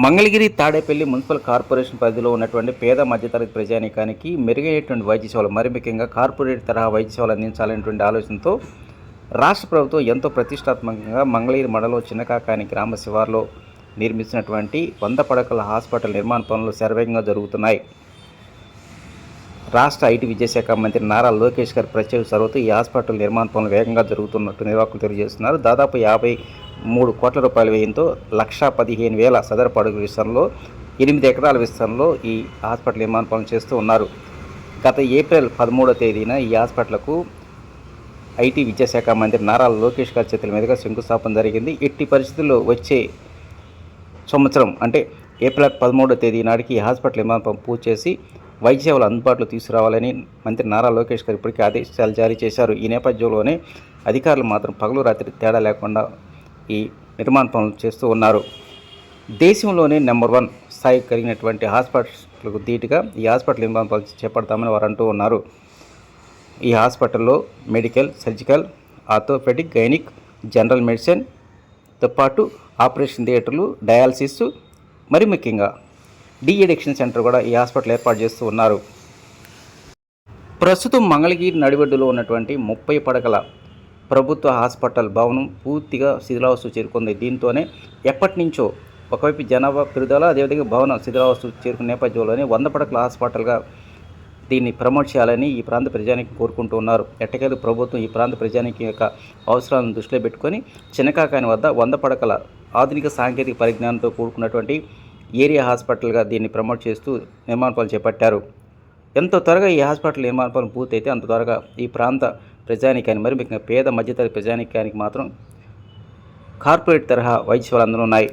Mangalagiri Tadepalli municipal corporation పరిధిలో ఉన్నటువంటి పేద మధ్యతరగతి ప్రజానీకానికి మెరుగైనటువంటి వైద్య సేవలు, మరి ముఖ్యంగా కార్పొరేట్ తరహా వైద్య సేవలు అందించాలనేటువంటి ఆలోచనతో రాష్ట్ర ప్రభుత్వం ఎంతో ప్రతిష్టాత్మకంగా మంగళగిరి మండలం చిన్నకాకాని గ్రామ శివార్లో నిర్మించినటువంటి 100 పడకల హాస్పిటల్ నిర్మాణ పనులు శరవేగంగా జరుగుతున్నాయి. రాష్ట్ర ఐటీ విద్యాశాఖ మంత్రి నారా లోకేష్ గారి ప్రత్యేక చొరవతో ఈ హాస్పిటల్ నిర్మాణ పనులు వేగంగా జరుగుతున్నట్టు నిర్వాహకులు తెలియజేస్తున్నారు. దాదాపు 53 కోట్ల రూపాయల వ్యయంతో 1,15,000 చదరపు అడుగుల విస్తరణలో 8 ఎకరాల విస్తరణలో ఈ హాస్పిటల్ నిర్మాణ పనులు చేస్తూ ఉన్నారు. గత ఏప్రిల్ 13వ తేదీన ఈ హాస్పిటల్కు ఐటీ విద్యాశాఖ మంత్రి నారా లోకేష్ గారి చేతుల మీదుగా శంకుస్థాపన జరిగింది. ఎట్టి పరిస్థితుల్లో వచ్చే సంవత్సరం అంటే ఏప్రిల్ 13వ తేదీ నాటికి ఈ హాస్పిటల్ నిర్మాణ పనులు పూర్తి చేసి వైద్య సేవలు అందుబాటులో తీసుకురావాలని మంత్రి నారా లోకేష్ గారు ఇప్పటికే ఆదేశాలు జారీ చేశారు. ఈ నేపథ్యంలోనే అధికారులు మాత్రం పగలు రాత్రి తేడా లేకుండా ఈ నిర్మాణ పనులు చేస్తూ ఉన్నారు. దేశంలోనే నెంబర్ 1 స్థాయి కలిగినటువంటి హాస్పిటల్కు ధీటుగా ఈ హాస్పిటల్ నిర్మాణ పనులు చేపడతామని వారు అంటూ ఉన్నారు. ఈ హాస్పిటల్లో medical, surgical, orthopaedic, gynaec, general మెడిసిన్తో పాటు ఆపరేషన్ థియేటర్లు, డయాలసిస్, మరి ముఖ్యంగా డీఎడిక్షన్ సెంటర్ కూడా ఈ హాస్పిటల్ ఏర్పాటు చేస్తూ ఉన్నారు. ప్రస్తుతం మంగళగిరి నడిబొడ్డులో ఉన్నటువంటి 30 పడకల ప్రభుత్వ హాస్పిటల్ భవనం పూర్తిగా శిథిలావస్థకు చేరుకుంది. దీంతోనే ఎప్పటి నుంచో ఒకవైపు జనాభా పెరుగుదల, అదేవిధంగా భవనం శిథిలావస్థకు చేరుకున్న నేపథ్యంలోనే 100 పడకల హాస్పిటల్గా దీన్ని ప్రమోట్ చేయాలని ఈ ప్రాంత ప్రజానికి కోరుకుంటూ ఉన్నారు. ఎట్టకేలు ప్రభుత్వం ఈ ప్రాంత ప్రజానికి యొక్క అవసరాలను దృష్టిలో పెట్టుకొని చిన్నకాకాని వద్ద 100 పడకల ఆధునిక సాంకేతిక పరిజ్ఞానంతో కూడుకున్నటువంటి ఏరియా హాస్పిటల్గా దీన్ని ప్రమోట్ చేస్తూ నిర్మాణ పనులు చేపట్టారు. ఎంతో త్వరగా ఈ హాస్పిటల్ నిర్మాణ పనులు పూర్తయితే అంత త్వరగా ఈ ప్రాంత ప్రజానికానికి, మరి ముఖ్యంగా పేద మధ్యతరగతి ప్రజానికానికి మాత్రం కార్పొరేట్ తరహా వైద్య సేవలు అందనున్నాయి.